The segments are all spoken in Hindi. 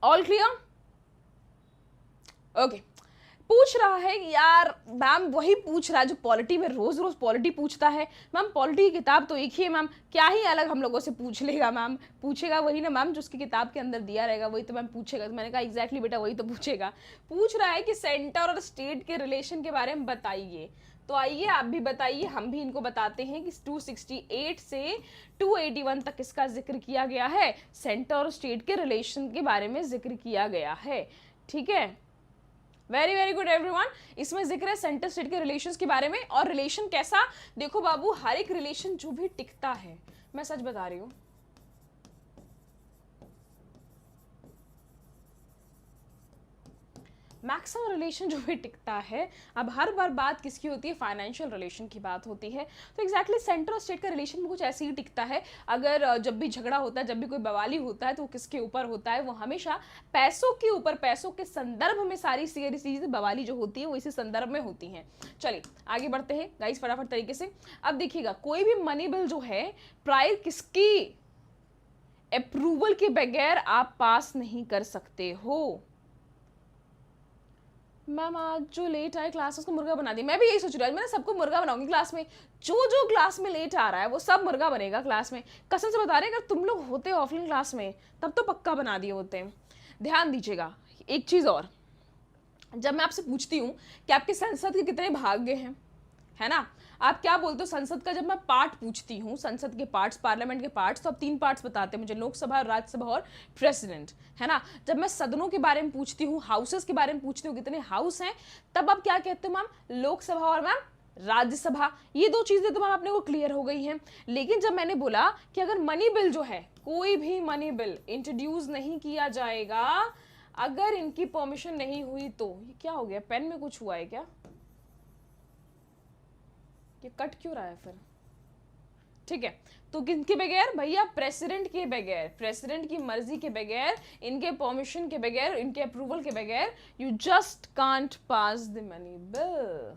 All clear? ओके। पूछ रहा है कि यार मैम वही पूछ रहा है जो पॉलिटी में रोज रोज पॉलिटी पूछता है। मैम पॉलिटी की किताब तो एक ही है मैम, क्या ही अलग हम लोगों से पूछ लेगा मैम? पूछेगा वही ना मैम जो उसकी किताब के अंदर दिया रहेगा वही तो मैम पूछेगा। तो मैंने कहा एग्जैक्टली बेटा वही तो पूछेगा। पूछ रहा है कि सेंटर और स्टेट के रिलेशन के बारे में बताइए। तो आइए आप भी बताइए, हम भी इनको बताते हैं कि 268 से 281 तक इसका जिक्र किया गया है, सेंटर और स्टेट के रिलेशन के बारे में जिक्र किया गया है। ठीक है, वेरी वेरी गुड एवरीवन। इसमें जिक्र है सेंटर स्टेट के रिलेशंस के बारे में। और रिलेशन कैसा? देखो बाबू, हर एक रिलेशन जो भी टिकता है, मैं सच बता रही हूं, मैक्सिमम रिलेशन जो भी टिकता है, अब हर बार बात किसकी होती है? फाइनेंशियल रिलेशन की बात होती है। तो एग्जैक्टली सेंटर और स्टेट का रिलेशन भी कुछ ऐसे ही टिकता है। अगर जब भी झगड़ा होता है, जब भी कोई बवाली होता है, तो वो किसके ऊपर होता है? वो हमेशा पैसों के ऊपर, पैसों के संदर्भ में सारी चीजें बवाली जो होती है वो इसी संदर्भ में होती हैं। चलिए आगे बढ़ते हैं गाइस फटाफट तरीके से। अब देखिएगा, कोई भी मनी बिल जो है प्रायर किसकी अप्रूवल के बगैर आप पास नहीं कर सकते हो। मैम आज जो लेट आए क्लास उसको मुर्गा बना दिया। मैं भी यही सोच रही हूँ, मैंने सबको मुर्गा बनाऊंगी क्लास में। जो जो क्लास में लेट आ रहा है वो सब मुर्गा बनेगा क्लास में। कसम से बता रहे हैं, अगर तुम लोग होते ऑफलाइन क्लास में तब तो पक्का बना दिए होते। ध्यान दीजिएगा एक चीज़ और, जब मैं आपसे पूछती हूँ कि आपके संसद के कितने भाग्य हैं, है ना, आप क्या बोलते हो संसद का? जब मैं पार्ट पूछती हूँ, संसद के पार्ट्स, पार्लियामेंट के पार्ट्स, तो आप 3 पार्ट्स बताते हैं मुझे, लोकसभा, राज्यसभा और प्रेसिडेंट, है ना। जब मैं सदनों के बारे में पूछती हूँ, हाउसेस के बारे में पूछती हूँ कितने हाउस हैं, तब आप क्या कहते हो मैम? लोकसभा और मैम राज्यसभा। ये 2 चीजें तो मैम अपने को क्लियर हो गई हैं। लेकिन जब मैंने बोला कि अगर मनी बिल जो है, कोई भी मनी बिल इंट्रोड्यूस नहीं किया जाएगा अगर इनकी परमिशन नहीं हुई, तो ये क्या हो गया? पेन में कुछ हुआ है क्या? ये कट क्यों रहा है फिर? ठीक है, तो किनके बगैर भैया? प्रेसिडेंट के बगैर, प्रेसिडेंट की मर्जी के बगैर, इनके परमिशन के बगैर, इनके अप्रूवल के बगैर you just can't pass the money bill.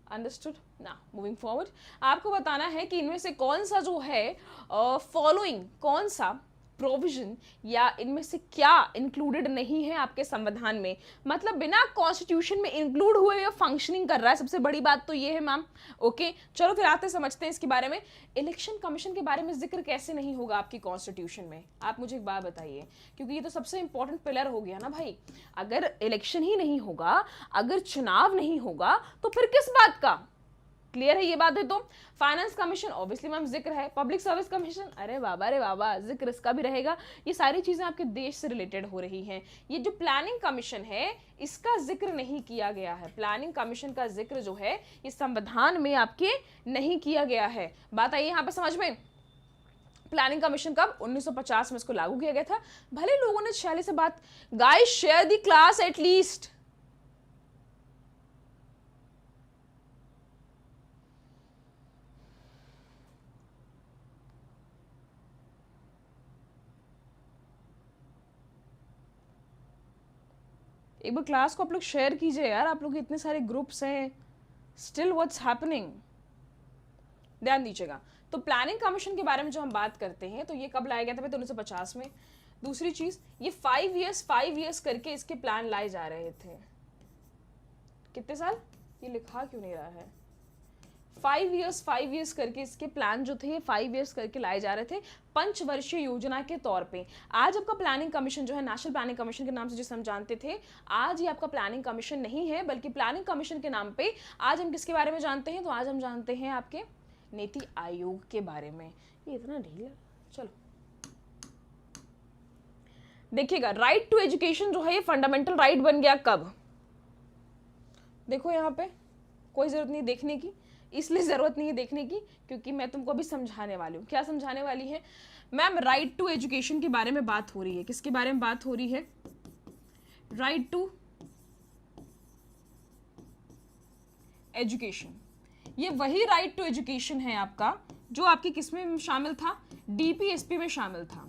Understood ना? मूविंग फॉरवर्ड, आपको बताना है कि इनमें से कौन सा जो है फॉलोइंग, कौन सा प्रोविजन या इनमें से क्या इंक्लूडेड नहीं है आपके संविधान में, मतलब बिना कॉन्स्टिट्यूशन में इंक्लूड हुए या फंक्शनिंग कर रहा है। सबसे बड़ी बात तो ये है मैम। ओके चलो फिर आते समझते हैं इसके बारे में। इलेक्शन कमीशन के बारे में जिक्र कैसे नहीं होगा आपकी कॉन्स्टिट्यूशन में? आप मुझे एक बात बताइए, क्योंकि ये तो सबसे इंपॉर्टेंट पिलर हो गया ना भाई। अगर इलेक्शन ही नहीं होगा, अगर चुनाव नहीं होगा, तो फिर किस बात का? क्लियर है ये बात है? तो फाइनेंस कमीशन ऑब्वियसली मैम जिक्र है। पब्लिक सर्विस कमीशन, अरे बाबा रे बाबा, जिक्र इसका भी रहेगा। ये सारी चीजें आपके देश से रिलेटेड हो रही हैं। ये जो प्लानिंग कमीशन है इसका जिक्र नहीं किया गया है। प्लानिंग कमीशन का जिक्र जो है इस संविधान में आपके नहीं किया गया है। बात आई यहाँ पे समझ में? प्लानिंग कमीशन कब? 1950 में इसको लागू किया गया था। भले लोगों ने शैली से बात, guys share the class at least. एक बार क्लास को आप लोग शेयर कीजिए यार, आप लोग इतने सारे ग्रुप्स हैं। Still what's happening? ध्यान दीजिएगा, तो प्लानिंग कमीशन के बारे में जो हम बात करते हैं, तो ये कब लाया गया था? 1950 में। दूसरी चीज, ये 5 इयर्स करके इसके प्लान लाए जा रहे थे। कितने साल? ये लिखा क्यों नहीं रहा है? 5 इयर्स करके इसके प्लान जो थे 5 इयर्स करके लाए जा रहे थे, पंचवर्षीय योजना के तौर पे। आज आपका प्लानिंग कमीशन जो है, नेशनल प्लानिंग कमीशन के नाम से जिसे हम जानते थे, आज ये आपका प्लानिंग कमीशन नहीं है, बल्कि प्लानिंग कमीशन के नाम पे आज हम किसके बारे में जानते हैं? तो आज हम जानते हैं आपके नीति आयोग के बारे में। ये इतना ढीला, चलो देखिएगा, राइट टू एजुकेशन जो है ये फंडामेंटल राइट बन गया कब? देखो यहाँ पे कोई जरूरत नहीं देखने की, इसलिए जरूरत नहीं है देखने की क्योंकि मैं तुमको अभी समझाने वाली हूँ। क्या समझाने वाली है मैम? राइट टू एजुकेशन के बारे में बात हो रही है। किसके बारे में बात हो रही है? Right to education. ये वही राइट टू एजुकेशन है आपका जो आपकी किसमें शामिल था? डीपीएसपी में शामिल था।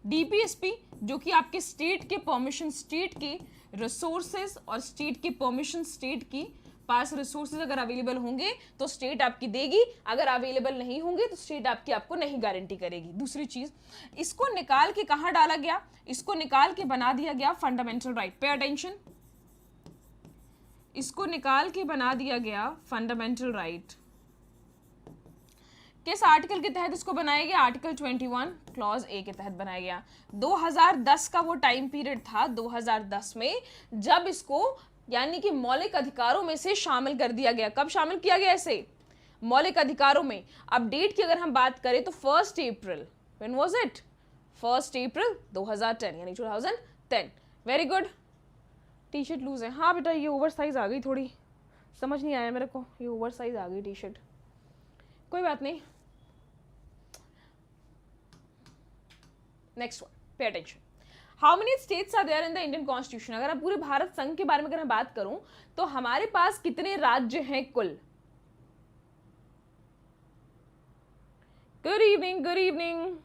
डीपीएसपी जो कि आपके स्टेट के परमिशन, स्टेट के रिसोर्सेज और स्टेट के परमिशन, स्टेट की पास रिसोर्सेज अगर अवेलेबल होंगे तो स्टेट आपकी देगी, अगर अवेलेबल नहीं होंगे तो स्टेट आपकी आपको नहीं गारंटी करेगी। दूसरी चीज, इसको निकाल के कहां डाला गया, इसको निकाल के बना दिया गया फंडामेंटल राइट। पे अटेंशन, इसको निकाल के बना दिया गया फंडामेंटल राइट। किस आर्टिकल के तहत इसको बनाया गया? आर्टिकल 21 क्लॉज ए के तहत बनाया गया। 2010 का वो टाइम पीरियड था, 2010 में जब इसको यानी कि मौलिक अधिकारों में से शामिल कर दिया गया। कब शामिल किया गया इसे? मौलिक अधिकारों में। अब डेट की अगर हम बात करें तो 1 April, when was it? 1 April 2010, यानी 2010। Very good. T shirt loose है, हाँ बेटा ये ओवर साइज आ गई, थोड़ी समझ नहीं आया मेरे को, ये ओवर साइज आ गई टी शर्ट, कोई बात नहीं। Next one, pay attention. How many states are there in the Indian constitution? अगर आप पूरे भारत संघ के बारे में अगर मैं बात करूं तो हमारे पास कितने राज्य हैं कुल? Good evening, good evening.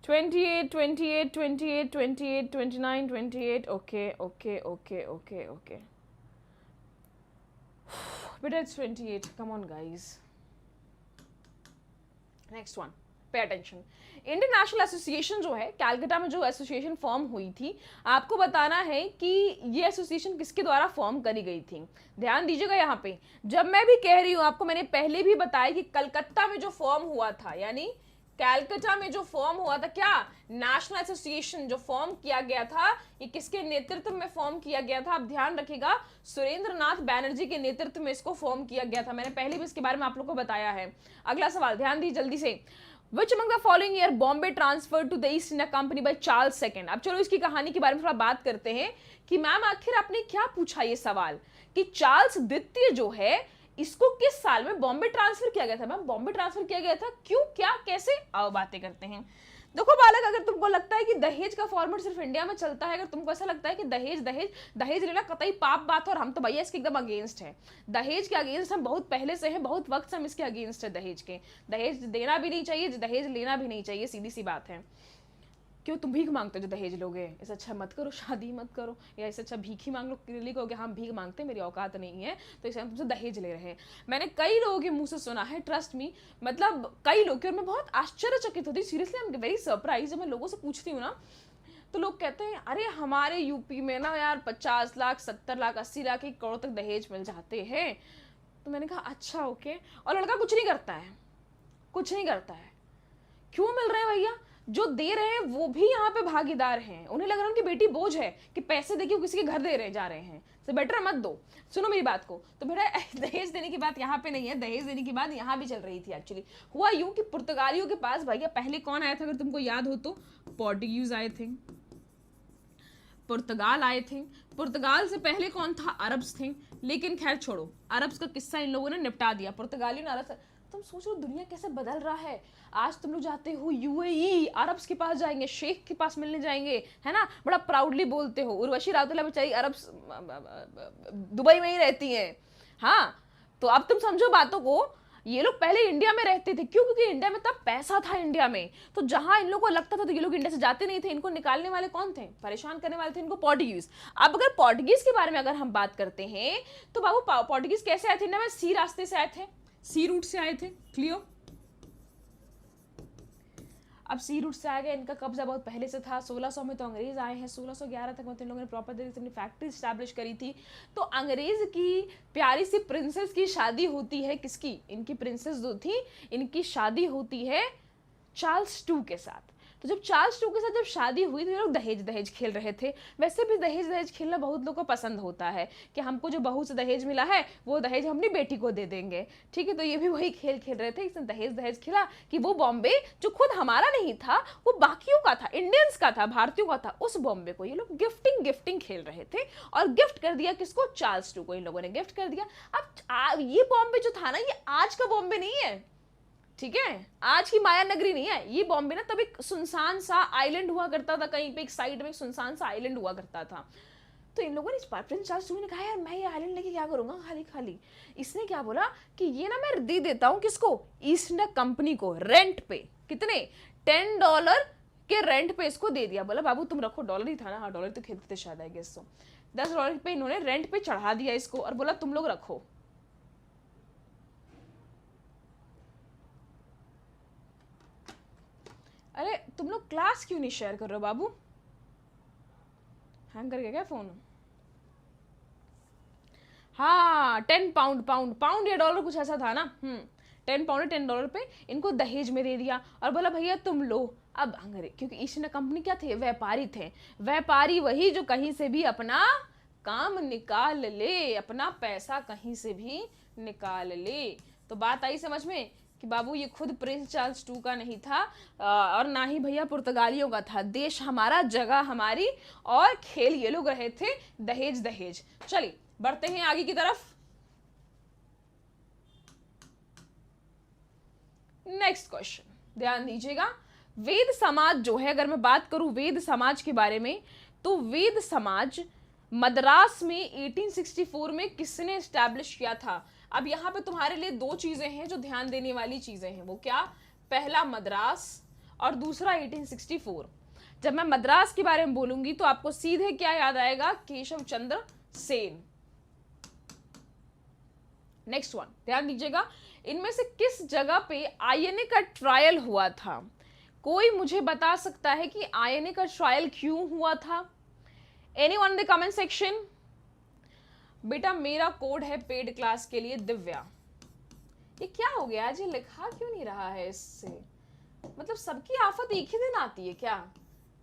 28, 28, 28, 28, 29, 28, okay okay okay okay okay बेटा it's 28, come on guys. Next one, pay attention. Indian National Association जो है, कैलकाटा में जो एसोसिएशन फॉर्म हुई थी, आपको बताना है कि ये एसोसिएशन किसके द्वारा फॉर्म करी गई थी। ध्यान दीजिएगा यहाँ पे, जब मैं भी कह रही हूँ आपको, मैंने पहले भी बताया कि कलकत्ता में जो फॉर्म हुआ था, यानी कैलकाटा में जो फॉर्म हुआ था, क्या नेशनल एसोसिएशन जो फॉर्म किया गया था, ये किसके नेतृत्व में फॉर्म किया गया था? आप ध्यान रखिएगा, सुरेंद्रनाथ बैनर्जी के नेतृत्व में इसको फॉर्म किया गया था। मैंने पहले भी इसके बारे में आप लोगों को बताया है। अगला सवाल ध्यान दी जल्दी से। Which among the following year Bombay transferred to the East India Company by Charles II? अब चलो इसकी कहानी के बारे में थोड़ा बात करते हैं कि मैम आखिर आपने क्या पूछा ये सवाल कि चार्ल्स द्वितीय जो है इसको किस साल में बॉम्बे ट्रांसफर किया गया था? मैम बॉम्बे ट्रांसफर किया गया था, क्यों, क्या, कैसे? आओ बातें करते हैं। देखो बालक, अगर तुमको लगता है कि दहेज का फॉर्मेट सिर्फ इंडिया में चलता है, अगर तुमको ऐसा लगता है कि दहेज दहेज दहेज लेना कतई पाप बात है, और हम तो भैया इसके एकदम अगेंस्ट है, दहेज के अगेंस्ट हम बहुत पहले से हैं, बहुत वक्त से हम इसके अगेंस्ट है दहेज के। दहेज देना भी नहीं चाहिए, दहेज लेना भी नहीं चाहिए, सीधी सी बात है। क्यों तुम भीख मांगते हो जो दहेज लोगे? इससे अच्छा मत करो, शादी मत करो, या इससे अच्छा भीख ही मांग लो। क्लियरली कहोगे हम भीख मांगते हैं, मेरी औकात नहीं है, तो इससे हम तुमसे दहेज ले रहे हैं। मैंने कई लोगों के मुंह से सुना है, ट्रस्ट मी, मतलब कई लोग के, और मैं बहुत आश्चर्यचकित होती हूँ, seriously I am very surprise. जब मैं लोगों से पूछती हूँ ना तो लोग कहते हैं अरे हमारे यूपी में ना यार 50 लाख 70 लाख 80 लाख 1 करोड़ तक दहेज मिल जाते हैं। तो मैंने कहा अच्छा ओके, और लड़का कुछ नहीं करता है, कुछ नहीं करता है। क्यों मिल रहे हैं भैया? जो दे रहे हैं वो भी यहाँ पे भागीदार हैं, उन्हें लग रहा है उनकी बेटी बोझ है कि पैसे देके किसी के घर दे रहे जा रहे हैं, तो बेटर मत दो। सुनो मेरी बात को, तो बेटा दहेज देने की बात यहाँ पे नहीं है, दहेज देने की बात यहाँ भी चल रही थी। एक्चुअली हुआ यूं कि पुर्तगालियों के पास भैया पहले कौन आया था, अगर तुमको याद हो तो पोर्टुगीज आए थे, पुर्तगाल आए थे। पुर्तगाल से पहले कौन था? अरब्स थे। लेकिन खैर छोड़ो, अरब्स का किस्सा इन लोगों ने निपटा दिया, पुर्तगालियों ने अरब। तुम सोचो दुनिया कैसे बदल रहा है। आज तुम लोग जाते हो यूएई, अरब्स के पास जाएंगे, शेख के पास मिलने जाएंगे, है ना, बड़ा प्राउडली बोलते हो। उर्वशी राउतेला बेचारी अरब दुबई में ही रहती हैं। हाँ, तो अब तुम समझो बातों को। ये लोग पहले इंडिया में रहते थे, क्यों? क्योंकि इंडिया में तब पैसा था इंडिया में, तो जहां इन लोगों को लगता था तो ये लोग इंडिया से जाते नहीं थे। इनको निकालने वाले कौन थे? परेशान करने वाले थे इनको पोर्टुगीज। अब अगर पोर्टुगीज के बारे में अगर हम बात करते हैं तो बाबू पोर्टुगीज कैसे आए थे इंडिया में? सी रास्ते से आए थे, सी रूट से आए थे। क्लियर? अब सी रूट से आ गए, इनका कब्जा बहुत पहले से था। 1600 में तो अंग्रेज आए हैं, 1611 तक मतलब इन लोगों ने प्रॉपर तरीके से अपनी फैक्ट्री स्टैब्लिश करी थी। तो अंग्रेज की प्यारी सी प्रिंसेस की शादी होती है, किसकी? इनकी प्रिंसेस जो थी इनकी शादी होती है चार्ल्स II के साथ। तो जब चार्ल्स II के साथ जब शादी हुई तो ये लोग दहेज दहेज खेल रहे थे। वैसे भी दहेज दहेज खेलना बहुत लोगों को पसंद होता है कि हमको जो बहू से दहेज मिला है वो दहेज हम अपनी बेटी को दे देंगे, ठीक है। तो ये भी वही खेल खेल रहे थे, इसने दहेज दहेज खेला कि वो बॉम्बे जो खुद हमारा नहीं था, वो बाकियों का था, इंडियंस का था, भारतीयों का था, उस बॉम्बे को ये लोग गिफ्टिंग गिफ्टिंग खेल रहे थे। और गिफ्ट कर दिया किसको? चार्ल्स II को इन लोगों ने गिफ्ट कर दिया। अब ये बॉम्बे जो था ना, ये आज का बॉम्बे नहीं है, ठीक है, आज की माया नगरी नहीं है ये बॉम्बे ना। तब एक सुनसान सा आइलैंड हुआ करता था, कहीं पे एक साइड में एक सुनसान सा आइलैंड हुआ करता था। तो इन लोगों ने, प्रिंस चार्ल्स II ने कहा यार मैं ये आइलैंड लेके क्या करूंगा खाली खाली। इसने क्या बोला कि ये ना मैं दे देता हूँ किसको? ईस्ट इंडिया कंपनी को, रेंट पे। कितने? $10 के रेंट पे इसको दे दिया। बोला बाबू तुम रखो, डॉलर ही था ना, हाँ डॉलर तो खेलते थे शायद, आई गेस सो। $10 पे इन्होंने रेंट पे चढ़ा दिया इसको और बोला तुम लोग रखो। अरे तुम लोग क्लास क्यों नहीं शेयर कर रहे हो बाबू? हैंग कर गया क्या फोन? हाँ, 10 पाउंड, पाउंड या डॉलर कुछ ऐसा था ना। 10 पाउंड, $10 पे इनको दहेज में दे दिया और बोला भैया तुम लो। अब अंग्रेज, क्योंकि ईस्ट इंडिया कंपनी क्या थे? व्यापारी थे। व्यापारी वही जो कहीं से भी अपना काम निकाल ले, अपना पैसा कहीं से भी निकाल ले। तो बात आई समझ में कि बाबू ये खुद प्रिंस चार्ल्स टू का नहीं था और ना ही भैया पुर्तगालियों का था। देश हमारा, जगह हमारी और खेल ये लोग रहे थे दहेज दहेज। चलिए बढ़ते हैं आगे की तरफ। नेक्स्ट क्वेश्चन ध्यान दीजिएगा। वेद समाज जो है, अगर मैं बात करूं वेद समाज के बारे में, तो वेद समाज मद्रास में 1864 में किसने एस्टैब्लिश किया था? अब यहां पे तुम्हारे लिए दो चीजें हैं जो ध्यान देने वाली चीजें हैं। वो क्या? पहला मद्रास और दूसरा 1864। जब मैं मद्रास के बारे में बोलूंगी तो आपको सीधे क्या याद आएगा? केशव चंद्र सेन। नेक्स्ट वन ध्यान दीजिएगा। इनमें से किस जगह पे आईएनए का ट्रायल हुआ था? कोई मुझे बता सकता है कि आईएनए का ट्रायल क्यों हुआ था? Anyone in the comment section. बेटा मेरा कोड है पेड क्लास के लिए दिव्या। ये क्या हो गया आज? ये लिखा क्यों नहीं रहा है इससे? मतलब सबकी आफत एक ही दिन आती है क्या?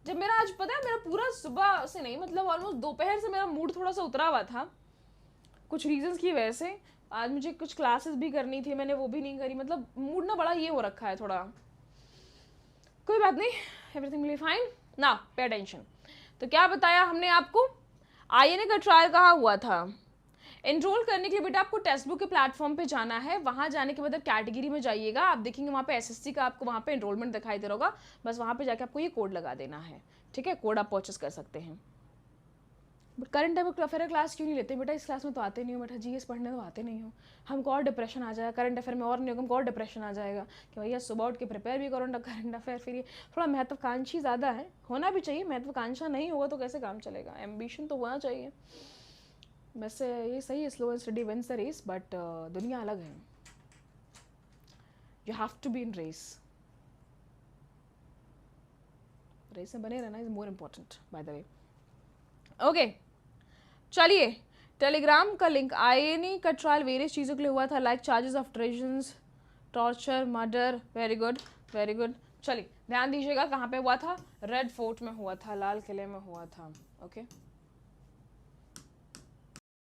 जब मेरा आज पता है मेरा पूरा सुबह से नहीं, मतलब ऑलमोस्ट दोपहर से मेरा मूड थोड़ा सा उतरा हुआ था कुछ रीजंस की वजह से। आज मुझे कुछ क्लासेस भी करनी थी, मैंने वो भी नहीं करी। मतलब मूड ना बड़ा ये हो रखा है थोड़ा। कोई बात नहीं, एवरीथिंग विल बी फाइन। ना पे अटेंशन। तो क्या बताया हमने आपको? आईएनए का ट्रायल कहाँ हुआ था? एनरोल करने के लिए बेटा आपको टेक्स्ट बुक के प्लेटफॉर्म पे जाना है। वहां जाने के बाद कैटेगरी में जाइएगा, आप देखेंगे वहां पे एसएससी का आपको वहां पे एनरोलमेंट दिखाई दे रहा होगा। बस वहां पे जाके आपको ये कोड लगा देना है, ठीक है? कोड आप परचेस कर सकते हैं। बट करंट अफेयर क्लास क्यों नहीं लेते बेटा? इस क्लास में तो आते नहीं हो बेटा, जीएस पढ़ने तो आते नहीं हो। हमको और डिप्रेशन आ जाएगा, करंट अफेयर में और नहीं होगा, हमको और डिप्रेशन आ जाएगा कि भैया सुबह उठ के प्रिपेयर भी करो ना करंट अफेयर। फिर ये थोड़ा महत्वाकांक्षी ज़्यादा है, होना भी चाहिए। महत्वाकांक्षा नहीं होगा तो कैसे काम चलेगा? एम्बिशन तो होना चाहिए। वैसे ये सही है, slow and study wins the race, but दुनिया अलग है। You have to be in race. Race में बने रहना is more important by the way. Okay चलिए, टेलीग्राम का लिंक। आईएनए का ट्रायल वेरियस चीज़ों के लिए हुआ था, like charges of treasons, torture, murder. Very good very good. चलिए ध्यान दीजिएगा कहाँ पे हुआ था? रेड फोर्ट में हुआ था, लाल किले में हुआ था। ओके